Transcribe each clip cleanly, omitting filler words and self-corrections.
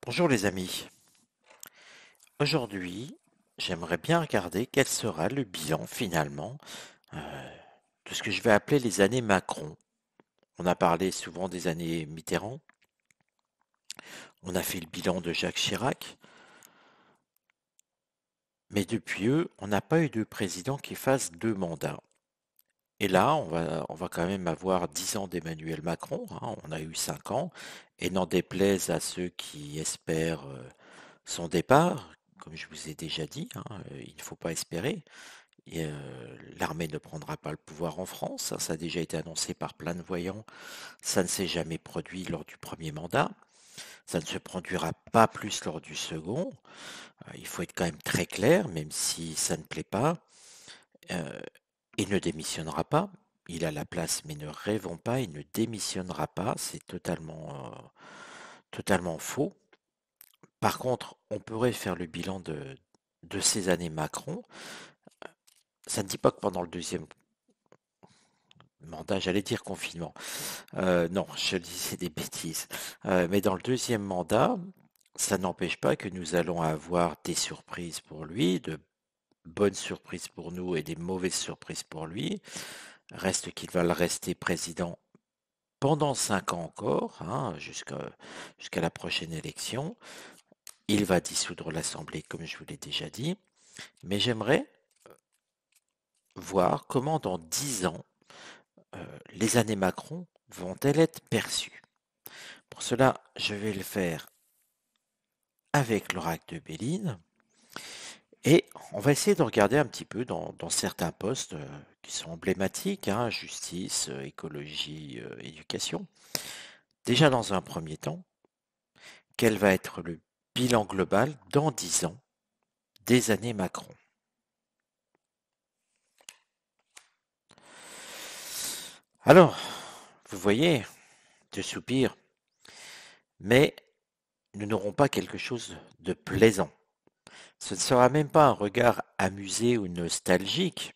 Bonjour les amis. Aujourd'hui, j'aimerais bien regarder quel sera le bilan finalement de ce que je vais appeler les années Macron. On a parlé souvent des années Mitterrand, on a fait le bilan de Jacques Chirac, mais depuis eux, on n'a pas eu de président qui fasse 2 mandats. Et là, on va quand même avoir 10 ans d'Emmanuel Macron, hein, on a eu 5 ans, et n'en déplaise à ceux qui espèrent son départ, comme je vous ai déjà dit, hein, il ne faut pas espérer. L'armée ne prendra pas le pouvoir en France, ça a déjà été annoncé par plein de voyants, ça ne s'est jamais produit lors du premier mandat, ça ne se produira pas plus lors du second. Il faut être quand même très clair, même si ça ne plaît pas. Euh, il ne démissionnera pas, il a la place, mais ne rêvons pas, il ne démissionnera pas, c'est totalement faux. Par contre, on pourrait faire le bilan de ces années Macron. Ça ne dit pas que pendant le deuxième mandat, j'allais dire confinement. Non, je disais des bêtises. Mais dans le deuxième mandat, ça n'empêche pas que nous allons avoir des surprises pour lui, de bonnes surprises pour nous et des mauvaises surprises pour lui. Reste qu'il va le rester président pendant 5 ans encore, hein, jusqu'à la prochaine élection. Il va dissoudre l'Assemblée, comme je vous l'ai déjà dit. Mais j'aimerais voir comment dans 10 ans, les années Macron vont-elles être perçues. Pour cela, je vais le faire avec l'oracle de Béline. Et on va essayer de regarder un petit peu dans certains postes qui sont emblématiques, hein, justice, écologie, éducation. Déjà dans un premier temps, quel va être le bilan global dans 10 ans des années Macron? Alors, vous voyez, je soupire, mais nous n'aurons pas quelque chose de plaisant. Ce ne sera même pas un regard amusé ou nostalgique,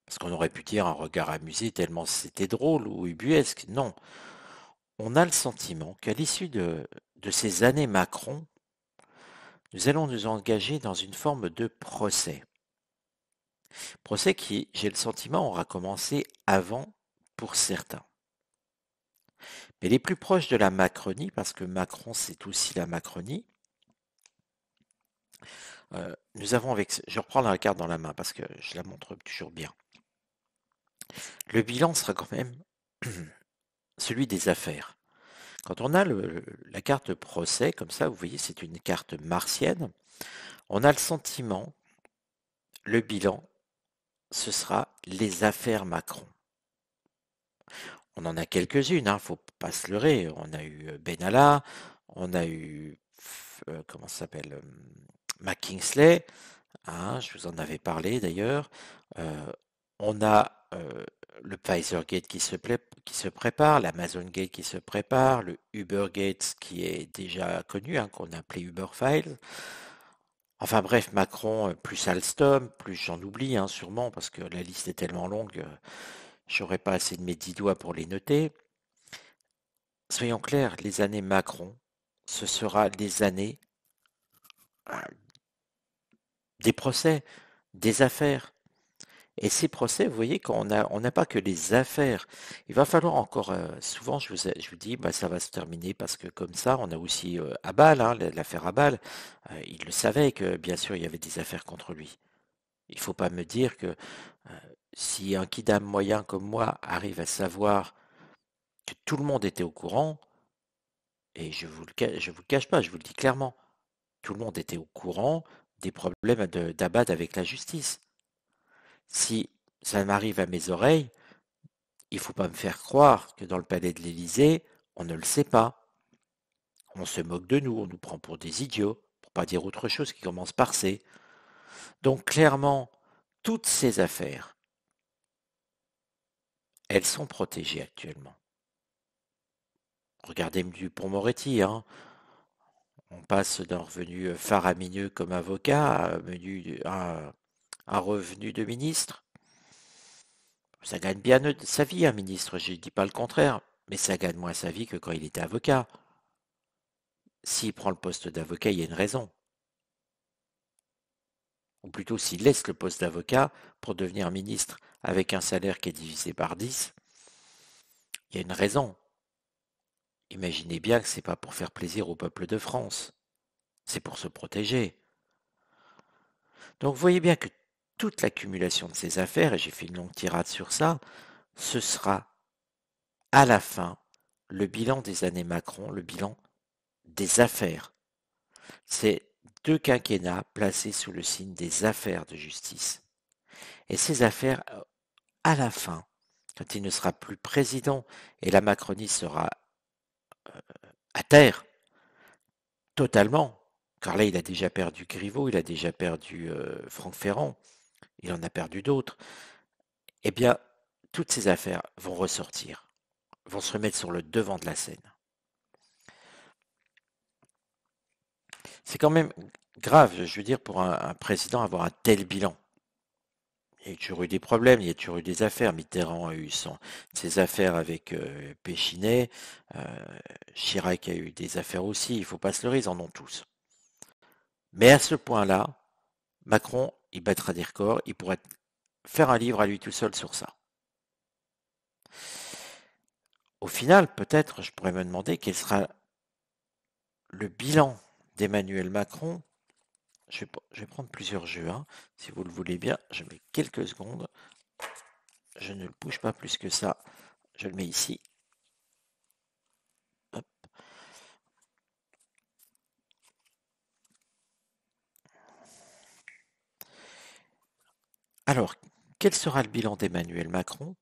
parce qu'on aurait pu dire un regard amusé tellement c'était drôle ou ubuesque. Non, on a le sentiment qu'à l'issue de ces années Macron, nous allons nous engager dans une forme de procès. Procès qui, j'ai le sentiment, aura commencé avant pour certains. Mais les plus proches de la Macronie, parce que Macron c'est aussi la Macronie, nous avons avec... Je reprends la carte dans la main parce que je la montre toujours bien. Le bilan sera quand même celui des affaires. Quand on a la carte procès, comme ça, vous voyez, c'est une carte martienne, on a le sentiment, le bilan, ce sera les affaires Macron. On en a quelques-unes, hein, faut pas se leurrer. On a eu Benalla, on a eu, comment ça s'appelle, McKinsey, hein, je vous en avais parlé d'ailleurs. On a le Pfizergate qui se prépare, l'Amazon Gate qui se prépare, le Ubergate qui est déjà connu, hein, qu'on a appelé Uber Files. Enfin bref, Macron, plus Alstom, plus j'en oublie, hein, sûrement, parce que la liste est tellement longue, j'aurais pas assez de mes 10 doigts pour les noter. Soyons clairs, les années Macron, ce sera les années euh, des procès, des affaires. Et ces procès, vous voyez, quand on n'a pas que les affaires, il va falloir encore, souvent je vous dis, bah, ça va se terminer parce que comme ça, on a aussi Abal, hein, l'affaire Abal, il le savait que bien sûr il y avait des affaires contre lui. Il ne faut pas me dire que si un kidam moyen comme moi arrive à savoir que tout le monde était au courant, et je vous le cache pas, je vous le dis clairement, tout le monde était au courant des problèmes d'Abad avec la justice. Si ça m'arrive à mes oreilles, il ne faut pas me faire croire que dans le palais de l'Élysée, on ne le sait pas. On se moque de nous, on nous prend pour des idiots, pour pas dire autre chose qui commence par C. Donc clairement, toutes ces affaires, elles sont protégées actuellement. Regardez Dupond-Moretti, hein. On passe d'un revenu faramineux comme avocat à un revenu de ministre. Ça gagne bien sa vie, un ministre, je ne dis pas le contraire, mais ça gagne moins sa vie que quand il était avocat. s'il prend le poste d'avocat, il y a une raison. Ou plutôt, s'il laisse le poste d'avocat pour devenir ministre avec un salaire qui est divisé par 10, il y a une raison. Imaginez bien que c'est pas pour faire plaisir au peuple de France, c'est pour se protéger. Donc vous voyez bien que toute l'accumulation de ces affaires, et j'ai fait une longue tirade sur ça, ce sera à la fin le bilan des années Macron, le bilan des affaires. C'est 2 quinquennats placés sous le signe des affaires de justice. Et ces affaires, à la fin, quand il ne sera plus président et la Macronie sera à terre, totalement, car là il a déjà perdu Griveaux, il a déjà perdu Franck Ferrand, il en a perdu d'autres, eh bien, toutes ces affaires vont ressortir, vont se remettre sur le devant de la scène. C'est quand même grave, je veux dire, pour un président avoir un tel bilan. Il y a toujours eu des problèmes, il y a toujours eu des affaires. Mitterrand a eu ses affaires avec Péchinet, euh, Chirac a eu des affaires aussi, il ne faut pas se leurrer, ils en ont tous. Mais à ce point-là, Macron, il battra des records, il pourrait faire un livre à lui tout seul sur ça. Au final, peut-être, je pourrais me demander quel sera le bilan d'Emmanuel Macron. Je vais prendre plusieurs jeux, hein, si vous le voulez bien. Je mets quelques secondes. Je ne le bouge pas plus que ça. Je le mets ici. Hop. Alors, quel sera le bilan d'Emmanuel Macron,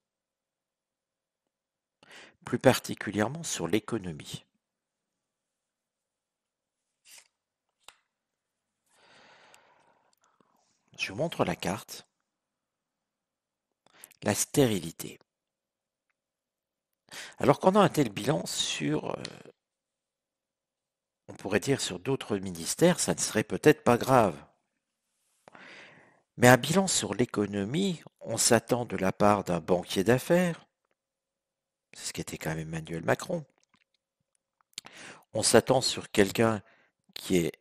plus particulièrement sur l'économie? Je vous montre la carte. La stérilité. Alors qu'on a un tel bilan sur, on pourrait dire sur d'autres ministères, ça ne serait peut-être pas grave. Mais un bilan sur l'économie, on s'attend de la part d'un banquier d'affaires, c'est ce qu'était quand même Emmanuel Macron, on s'attend sur quelqu'un qui est,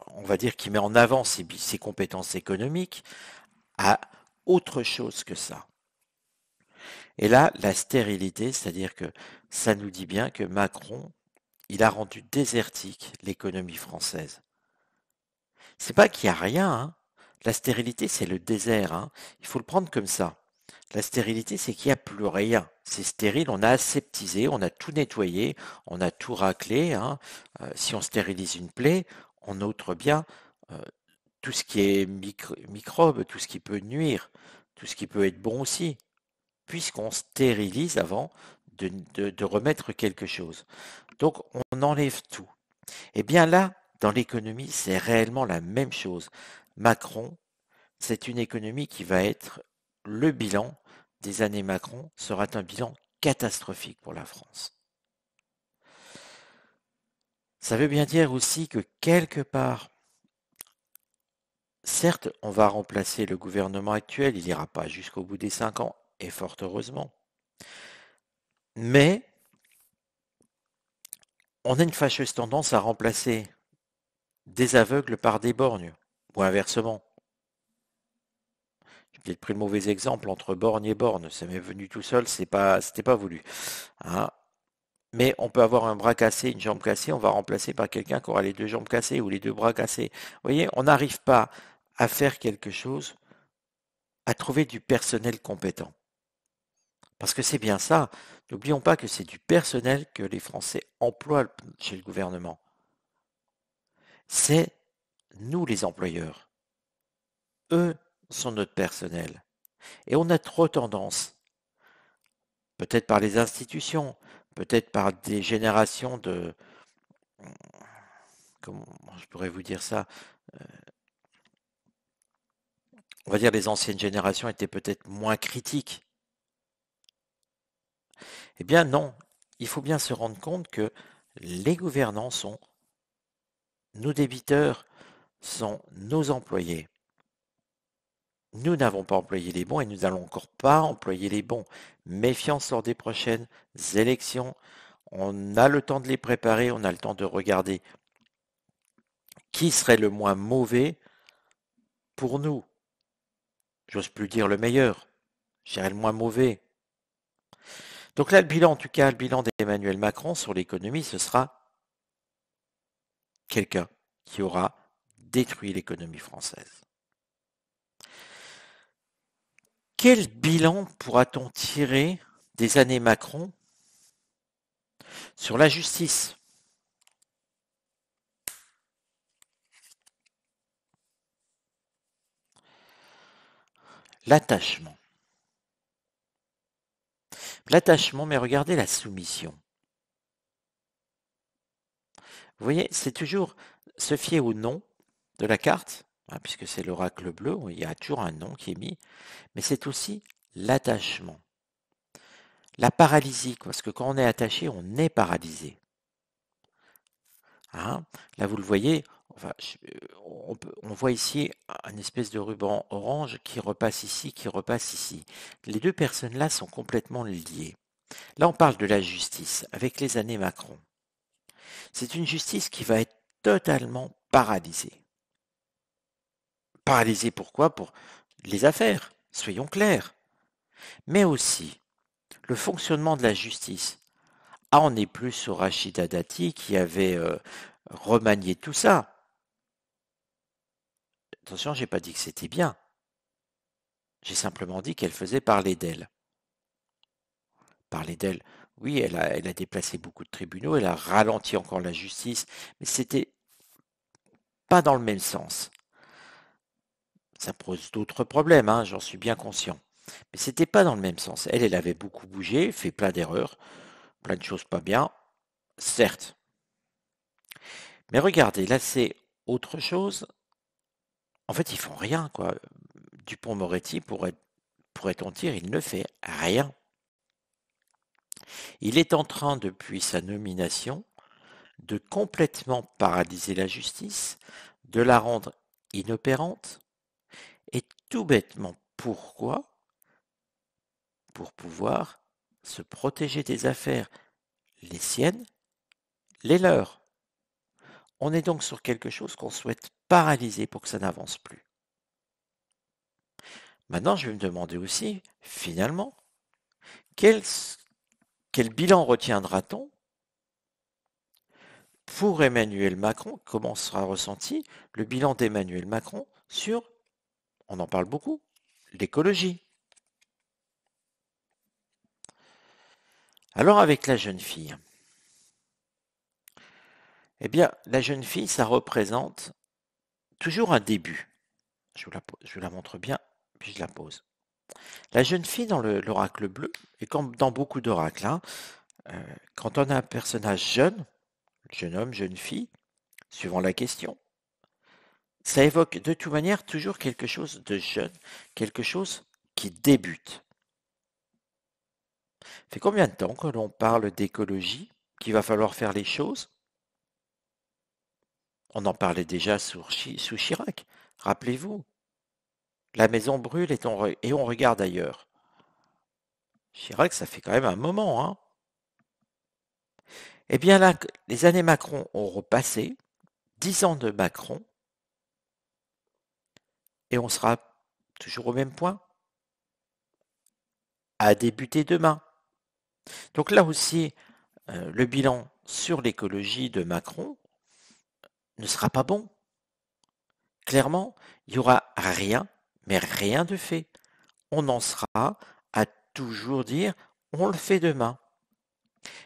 on va dire, qui met en avant ses compétences économiques, à autre chose que ça. Et là, la stérilité, c'est-à-dire que ça nous dit bien que Macron, il a rendu désertique l'économie française. C'est pas qu'il n'y a rien, hein. La stérilité, c'est le désert, hein. Il faut le prendre comme ça. La stérilité, c'est qu'il n'y a plus rien. C'est stérile, on a aseptisé, on a tout nettoyé, on a tout raclé, hein. Si on stérilise une plaie, on ôte bien euh, tout ce qui est microbe, tout ce qui peut nuire, tout ce qui peut être bon aussi, puisqu'on stérilise avant de remettre quelque chose. Donc on enlève tout. Et bien là, dans l'économie, c'est réellement la même chose. Macron, c'est une économie qui va être le bilan des années Macron sera un bilan catastrophique pour la France. Ça veut bien dire aussi que quelque part, certes, on va remplacer le gouvernement actuel, il n'ira pas jusqu'au bout des 5 ans, et fort heureusement. Mais on a une fâcheuse tendance à remplacer des aveugles par des borgnes, ou inversement. J'ai peut-être pris le mauvais exemple entre borgne et borne, ça m'est venu tout seul, c'était pas voulu. Hein. Mais on peut avoir un bras cassé, une jambe cassée, on va remplacer par quelqu'un qui aura les 2 jambes cassées ou les 2 bras cassés. Vous voyez, on n'arrive pas à faire quelque chose, à trouver du personnel compétent. Parce que c'est bien ça. N'oublions pas que c'est du personnel que les Français emploient chez le gouvernement. C'est nous les employeurs. Eux sont notre personnel. Et on a trop tendance, peut-être par les institutions, peut-être par des générations de... Comment je pourrais vous dire ça? On va dire les anciennes générations étaient peut-être moins critiques. Eh bien non, il faut bien se rendre compte que les gouvernants sont nos débiteurs, sont nos employés. Nous n'avons pas employé les bons et nous n'allons encore pas employer les bons. Méfiance lors des prochaines élections. On a le temps de les préparer, on a le temps de regarder qui serait le moins mauvais pour nous. J'ose plus dire le meilleur, je dirais le moins mauvais. Donc là, le bilan, en tout cas, le bilan d'Emmanuel Macron sur l'économie, ce sera quelqu'un qui aura détruit l'économie française. Quel bilan pourra-t-on tirer des années Macron sur la justice? L'attachement. L'attachement, mais regardez la soumission. Vous voyez, c'est toujours se fier au nom de la carte, hein, puisque c'est l'oracle bleu, il y a toujours un nom qui est mis, mais c'est aussi l'attachement. La paralysie, parce que quand on est attaché, on est paralysé. Hein, là, vous le voyez, enfin, on voit ici un espèce de ruban orange qui repasse ici, qui repasse ici. Les deux personnes-là sont complètement liées. Là, on parle de la justice, avec les années Macron. C'est une justice qui va être totalement paralysée. Paralysée pourquoi? Pour les affaires, soyons clairs. Mais aussi, le fonctionnement de la justice. Ah, on n'est plus sur Rachida Dati qui avait remanié tout ça. Attention, j'ai pas dit que c'était bien. J'ai simplement dit qu'elle faisait parler d'elle. Parler d'elle, oui, elle a déplacé beaucoup de tribunaux, elle a ralenti encore la justice, mais c'était pas dans le même sens. Ça pose d'autres problèmes, hein, j'en suis bien conscient. Mais c'était pas dans le même sens. Elle avait beaucoup bougé, fait plein d'erreurs, plein de choses pas bien, certes. Mais regardez, là c'est autre chose. En fait, ils font rien, quoi. Dupond-Moretti, pourrait-on dire, il ne fait rien. Il est en train, depuis sa nomination, de complètement paralyser la justice, de la rendre inopérante, et tout bêtement, pourquoi? Pour pouvoir se protéger des affaires, les siennes, les leurs. On est donc sur quelque chose qu'on souhaite paralyser pour que ça n'avance plus. Maintenant, je vais me demander aussi, finalement, quel bilan retiendra-t-on pour Emmanuel Macron? Comment sera ressenti le bilan d'Emmanuel Macron sur, on en parle beaucoup, l'écologie? Alors avec la jeune fille, eh bien, la jeune fille, ça représente toujours un début. Je vous la montre bien, puis je la pose. La jeune fille dans l'oracle bleu, et comme dans beaucoup d'oracles, hein, quand on a un personnage jeune homme, jeune fille, suivant la question, ça évoque de toute manière toujours quelque chose de jeune, quelque chose qui débute. Ça fait combien de temps que l'on parle d'écologie, qu'il va falloir faire les choses? On en parlait déjà sous Chirac, rappelez-vous. La maison brûle et on regarde ailleurs. Chirac, ça fait quand même un moment, hein. Eh bien là, les années Macron ont repassé, 10 ans de Macron, et on sera toujours au même point, à débuter demain. Donc là aussi, le bilan sur l'écologie de Macron ne sera pas bon. Clairement, il n'y aura rien, mais rien de fait. On en sera à toujours dire on le fait demain.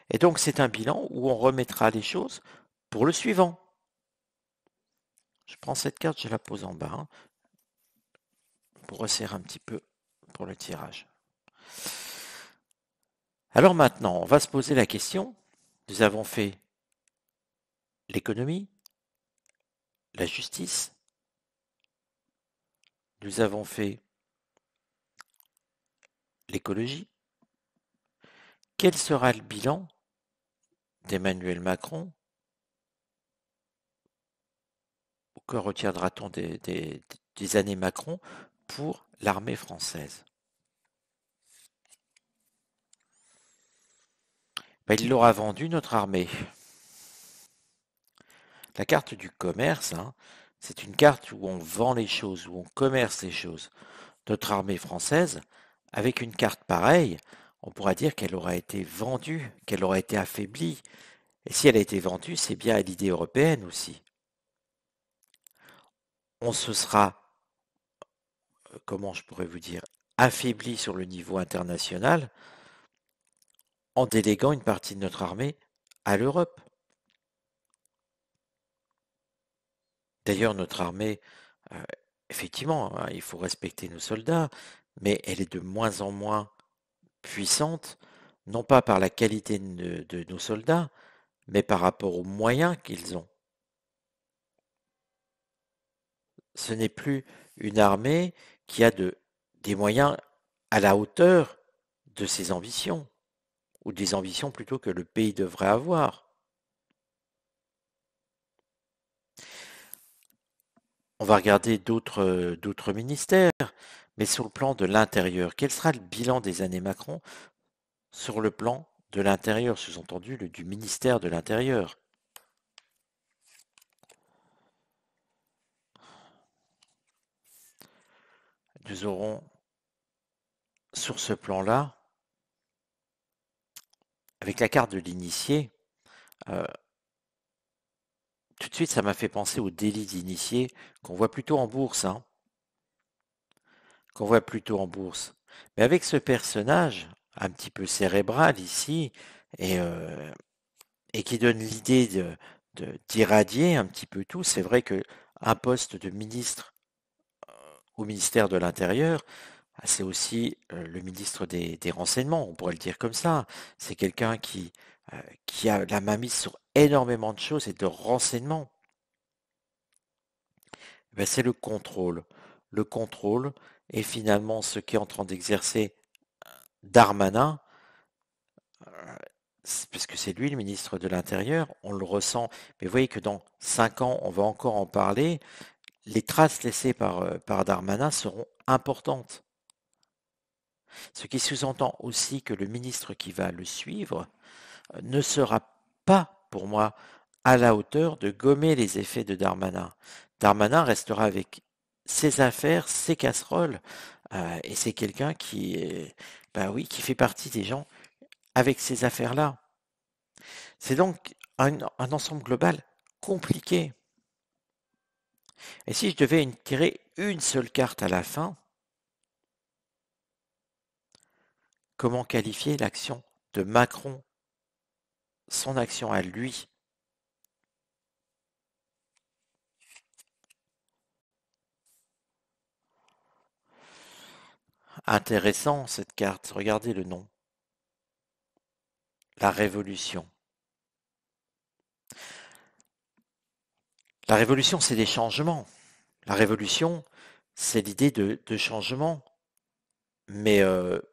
Et donc c'est un bilan où on remettra les choses pour le suivant. Je prends cette carte, je la pose en bas, hein, pour resserrer un petit peu pour le tirage. Alors maintenant, on va se poser la question. Nous avons fait l'économie, la justice, nous avons fait l'écologie. Quel sera le bilan d'Emmanuel Macron? Que retiendra-t-on des années Macron pour l'armée française? Ben, il l'aura vendu, notre armée. La carte du commerce, hein, c'est une carte où on vend les choses, où on commerce les choses. Notre armée française, avec une carte pareille, on pourra dire qu'elle aura été vendue, qu'elle aura été affaiblie. Et si elle a été vendue, c'est bien à l'idée européenne aussi. On se sera, comment je pourrais vous dire, affaibli sur le niveau international en déléguant une partie de notre armée à l'Europe. D'ailleurs, notre armée, euh, effectivement, hein, il faut respecter nos soldats, mais elle est de moins en moins puissante, non pas par la qualité de nos soldats, mais par rapport aux moyens qu'ils ont. Ce n'est plus une armée qui a des moyens à la hauteur de ses ambitions, ou des ambitions plutôt que le pays devrait avoir. On va regarder d'autres ministères, mais sur le plan de l'intérieur, quel sera le bilan des années Macron sur le plan de l'intérieur, sous-entendu du ministère de l'Intérieur? Nous aurons sur ce plan-là, avec la carte de l'initié, euh, tout de suite ça m'a fait penser au délit d'initié qu'on voit plutôt en bourse, hein, qu'on voit plutôt en bourse. Mais avec ce personnage un petit peu cérébral ici, et, euh, et qui donne l'idée d'irradier un petit peu tout, c'est vrai que un poste de ministre au ministère de l'Intérieur, c'est aussi le ministre des Renseignements, on pourrait le dire comme ça. C'est quelqu'un qui a la main mise sur énormément de choses et de renseignements. Ben, c'est le contrôle. Le contrôle est finalement ce qu'est en train d'exercer Darmanin, parce que c'est lui le ministre de l'Intérieur, on le ressent. Mais vous voyez que dans 5 ans, on va encore en parler. Les traces laissées par Darmanin seront importantes. Ce qui sous-entend aussi que le ministre qui va le suivre ne sera pas, pour moi, à la hauteur de gommer les effets de Darmanin. Darmanin restera avec ses affaires, ses casseroles, et c'est quelqu'un bah oui, qui fait partie des gens avec ces affaires-là. C'est donc un ensemble global compliqué. Et si je devais tirer une seule carte à la fin, comment qualifier l'action de Macron, son action à lui? Intéressant cette carte, regardez le nom. La révolution. La révolution, c'est des changements. La révolution, c'est l'idée de changements, mais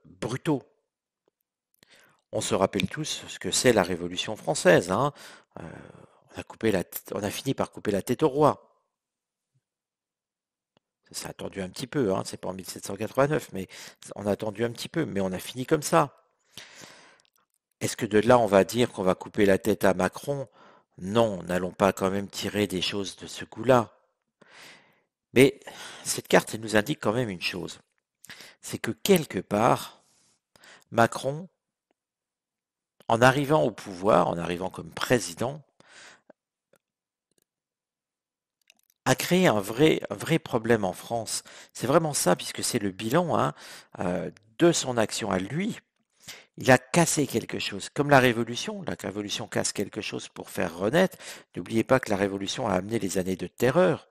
brutaux. On se rappelle tous ce que c'est la Révolution française, hein. Euh, on a fini par couper la tête au roi. Ça a attendu un petit peu, hein, c'est pas en 1789, mais on a attendu un petit peu, mais on a fini comme ça. Est-ce que de là, on va dire qu'on va couper la tête à Macron? Non, n'allons pas quand même tirer des choses de ce coup-là. Mais cette carte, elle nous indique quand même une chose. C'est que quelque part, Macron, en arrivant au pouvoir, en arrivant comme président, a créé un vrai problème en France. C'est vraiment ça, puisque c'est le bilan, hein, de son action à lui. Il a cassé quelque chose, comme la Révolution casse quelque chose pour faire renaître. N'oubliez pas que la Révolution a amené les années de terreur.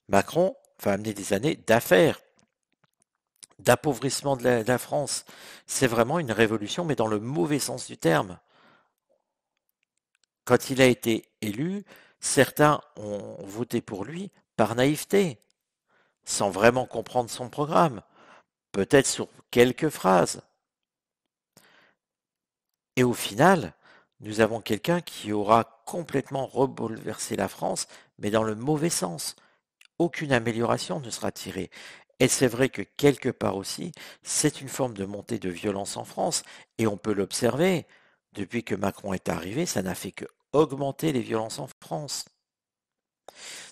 Macron va amener des années d'affaires, d'appauvrissement de la France. C'est vraiment une révolution, mais dans le mauvais sens du terme. Quand il a été élu, certains ont voté pour lui par naïveté, sans vraiment comprendre son programme, peut-être sur quelques phrases. Et au final, nous avons quelqu'un qui aura complètement rebouleversé la France, mais dans le mauvais sens. Aucune amélioration ne sera tirée. Et c'est vrai que quelque part aussi, c'est une forme de montée de violence en France, et on peut l'observer. Depuis que Macron est arrivé, ça n'a fait que augmenter les violences en France.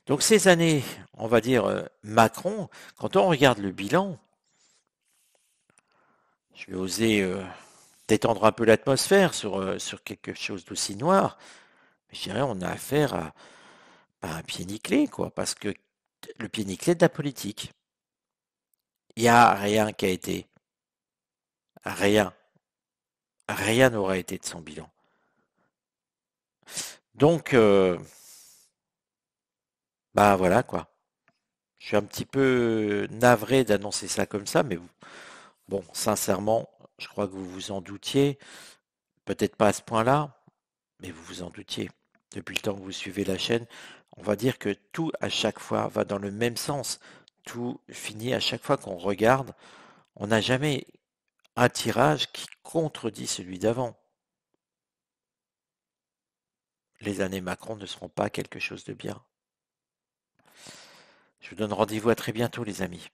Donc ces années, on va dire Macron, quand on regarde le bilan, je vais oser détendre un peu l'atmosphère sur quelque chose d'aussi noir, mais je dirais on a affaire à un pied nickelé, quoi, parce que le pied nickelé de la politique. Il n'y a rien qui a été, rien, rien n'aura été de son bilan. Donc, bah voilà quoi. Je suis un petit peu navré d'annoncer ça comme ça, mais bon, sincèrement, je crois que vous vous en doutiez. Peut-être pas à ce point-là, mais vous vous en doutiez. Depuis le temps que vous suivez la chaîne, on va dire que tout à chaque fois va dans le même sens. Tout finit à chaque fois qu'on regarde. On n'a jamais un tirage qui contredit celui d'avant. Les années Macron ne seront pas quelque chose de bien. Je vous donne rendez-vous à très bientôt, les amis.